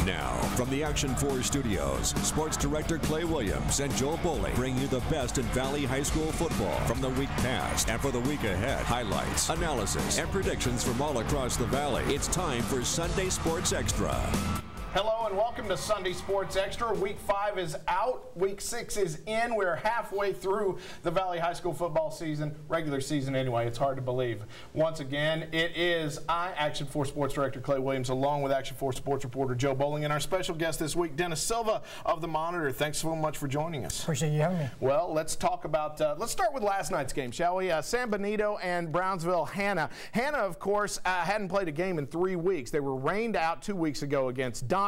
Now, from the Action 4 studios, Sports Director Clay Williams and Joe Bowling bring you the best in Valley High School football from the week past and for the week ahead. Highlights, analysis, and predictions from all across the Valley. It's time for Sunday Sports Extra. Hello and welcome to Sunday Sports Extra. Week 5 is out. Week 6 is in. We're halfway through the Valley High School football season, regular season anyway. It's hard to believe. Once again, it is Action 4 Sports Director Clay Williams, along with Action 4 Sports Reporter Joe Bowling, and our special guest this week, Dennis Silva of The Monitor. Thanks so much for joining us. Appreciate you having me. Well, let's talk about, let's start with last night's game, shall we? San Benito and Brownsville Hanna. Hanna, of course, hadn't played a game in 3 weeks. They were rained out 2 weeks ago against Donna.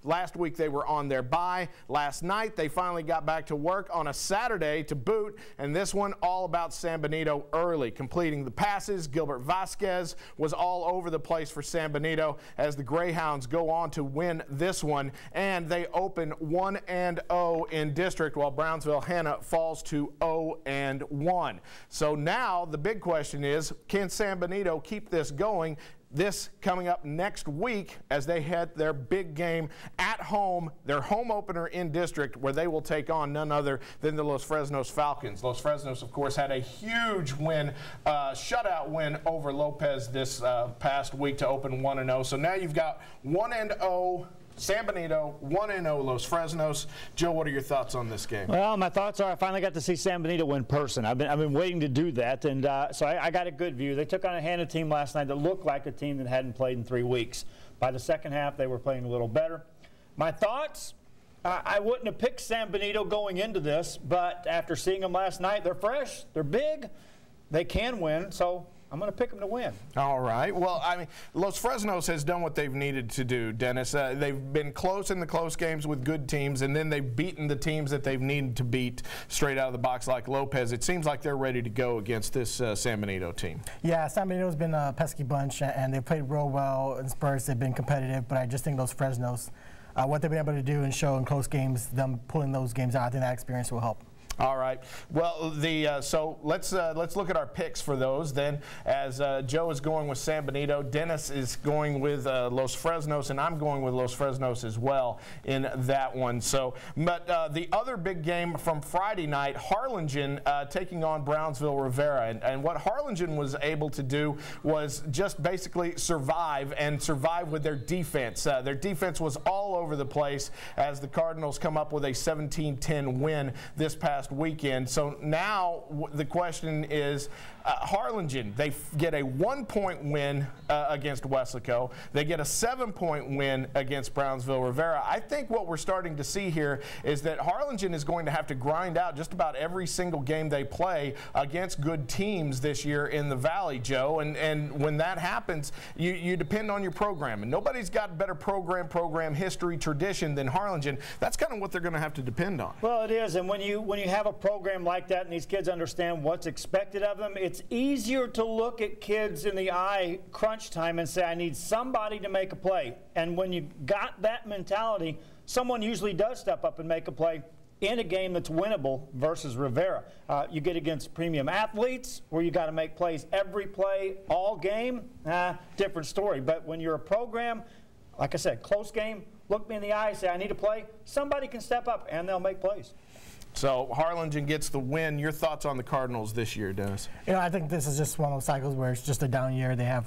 Last week they were on their bye. Last night they finally got back to work on a Saturday to boot, and this one all about San Benito early, completing the passes. Gilbert Vasquez was all over the place for San Benito as the Greyhounds go on to win this one, and they open 1-0 in district while Brownsville Hanna falls to 0-1. So now the big question is, can San Benito keep this going? This coming up next week as they head their big game at home, their home opener in district, where they will take on none other than the Los Fresnos Falcons. Los Fresnos, of course, had a huge win, shutout win over Lopez this past week to open 1-0. So now you've got 1-0 San Benito, 1-0 Los Fresnos. Joe, what are your thoughts on this game? Well, my thoughts are I finally got to see San Benito in person. I've been waiting to do that, and so I got a good view. They took on a Hanna team last night that looked like a team that hadn't played in 3 weeks. By the second half, they were playing a little better. My thoughts, I wouldn't have picked San Benito going into this, but after seeing them last night, they're fresh, they're big, they can win, so I'm going to pick them to win. All right. Well, I mean, Los Fresnos has done what they've needed to do, Dennis. They've been close in the close games with good teams, and then they've beaten the teams that they've needed to beat straight out of the box like Lopez. It seems like they're ready to go against this San Benito team. Yeah, San Benito's been a pesky bunch, and they've played real well in spurts. They've been competitive, but I just think Los Fresnos, what they've been able to do and show in close games, them pulling those games out, I think that experience will help. All right. Well, so let's look at our picks for those then. As Joe is going with San Benito, Dennis is going with Los Fresnos, and I'm going with Los Fresnos as well in that one. So, but the other big game from Friday night, Harlingen taking on Brownsville Rivera, and what Harlingen was able to do was just basically survive with their defense. Their defense was all over the place as the Cardinals come up with a 17-10 win this past weekend. So now the question is, Harlingen, they get a 1-point win against Weslaco. They get a 7-point win against Brownsville Rivera. I think what we're starting to see here is that Harlingen is going to have to grind out just about every single game they play against good teams this year in the Valley, Joe. And when that happens, you depend on your program. And nobody's got better program history, tradition than Harlingen. That's kind of what they're going to have to depend on. Well, it is. And when you have a program like that and these kids understand what's expected of them, it's easier to look at kids in the eye crunch time and say, I need somebody to make a play. And when you got that mentality, someone usually does step up and make a play in a game that's winnable versus Rivera. You get against premium athletes where you got to make plays every play, all game, different story. But when you're a program, like I said, close game, look me in the eye, say, I need a play, somebody can step up and they'll make plays. So Harlingen gets the win. Your thoughts on the Cardinals this year, Dennis? You know, I think this is just one of those cycles where it's just a down year. They have,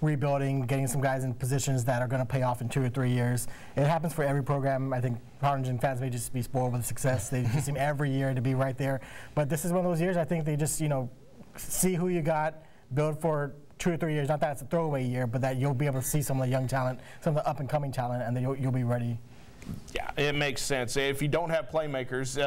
rebuilding, getting some guys in positions that are going to pay off in 2 or 3 years. It happens for every program. I think Harlingen fans may just be spoiled with success. They just seem every year to be right there. But this is one of those years I think they just, see who you got, build for 2 or 3 years. Not that it's a throwaway year, but that you'll be able to see some of the young talent, some of the up-and-coming talent, and then you'll be ready. Yeah, it makes sense. If you don't have playmakers,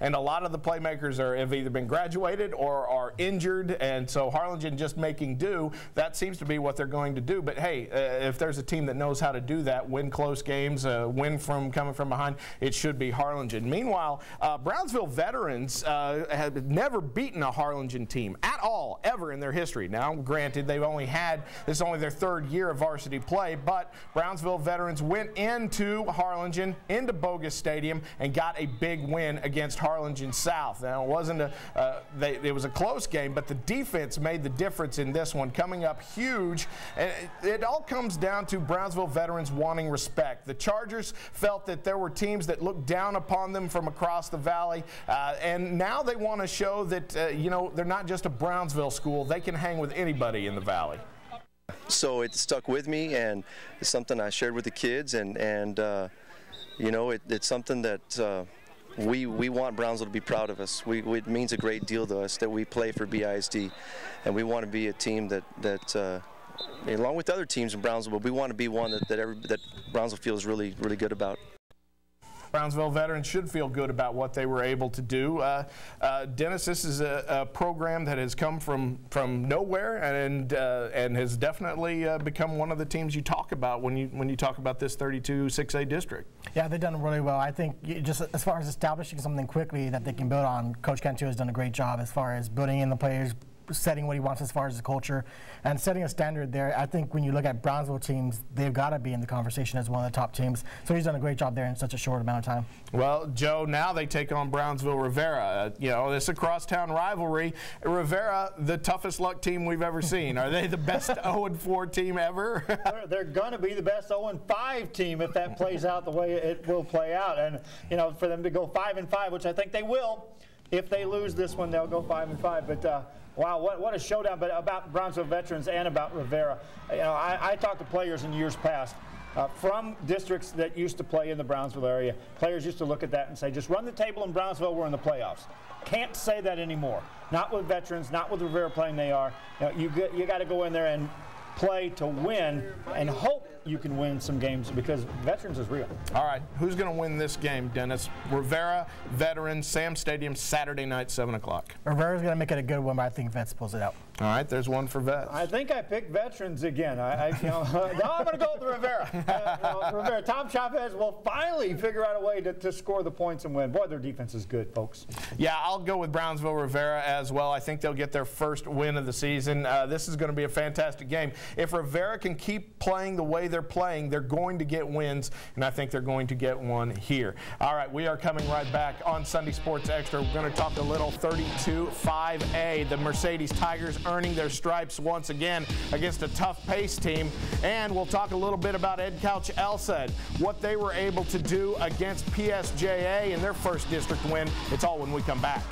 and a lot of the playmakers have either been graduated or are injured, and so Harlingen just making do, that seems to be what they're going to do. But hey, if there's a team that knows how to do that, win close games, win from coming from behind, it should be Harlingen. Meanwhile, Brownsville veterans have never beaten a Harlingen team at all, ever in their history. Now, granted, this is only their 3rd year of varsity play, but Brownsville veterans went into Harlingen into Bogus Stadium and got a big win against Harlingen South. Now, it wasn't it was a close game, but the defense made the difference in this one, coming up huge. And it all comes down to Brownsville veterans wanting respect. The Chargers felt that there were teams that looked down upon them from across the valley, and now they want to show that they're not just a Brownsville school. They can hang with anybody in the valley. So it stuck with me, and it's something I shared with the kids, and it's something that we want Brownsville to be proud of us. It means a great deal to us that we play for BISD, and we want to be a team that along with other teams in Brownsville, but we want to be one that Brownsville feels really, really good about. Brownsville veterans should feel good about what they were able to do. Dennis, this is a program that has come from nowhere and has definitely become one of the teams you talk about when you talk about this 32 6A district. Yeah, they've done really well. I think just as far as establishing something quickly that they can build on, Coach Cantu has done a great job as far as building in the players, setting what he wants as far as the culture, and setting a standard there. I think when you look at Brownsville teams, they've got to be in the conversation as one of the top teams. So he's done a great job there in such a short amount of time. Well, Joe, now they take on Brownsville Rivera. This crosstown rivalry. Rivera, the toughest luck team we've ever seen. Are they the best 0-4 team ever? They're going to be the best 0-5 team if that plays out the way it will play out. And for them to go 5-5, which I think they will. If they lose this one, they'll go 5-5. But wow, what a showdown! But about Brownsville veterans and about Rivera, I talked to players in years past from districts that used to play in the Brownsville area. Players used to look at that and say, "Just run the table in Brownsville, we're in the playoffs." Can't say that anymore. Not with veterans, not with Rivera playing they are. You got to go in there and play to win and hope you can win some games because veterans is real. All right, who's going to win this game, Dennis? Rivera, veterans, Sam Stadium, Saturday night, 7 o'clock. Rivera's going to make it a good one, but I think Vets pulls it out. All right, there's one for Vets. I think I picked veterans again. No, I'm going to go with Rivera. Rivera. Tom Chavez will finally figure out a way to score the points and win. Boy, their defense is good, folks. Yeah, I'll go with Brownsville Rivera as well. I think they'll get their first win of the season. This is going to be a fantastic game. If Rivera can keep playing the way they're playing, they're going to get wins, and I think they're going to get one here. All right, we are coming right back on Sunday Sports Extra. We're going to talk a little 32-5A. The Mercedes Tigers earning their stripes once again against a tough Pace team, and we'll talk a little bit about Ed Couch Elsed, what they were able to do against PSJA in their first district win. It's all when we come back.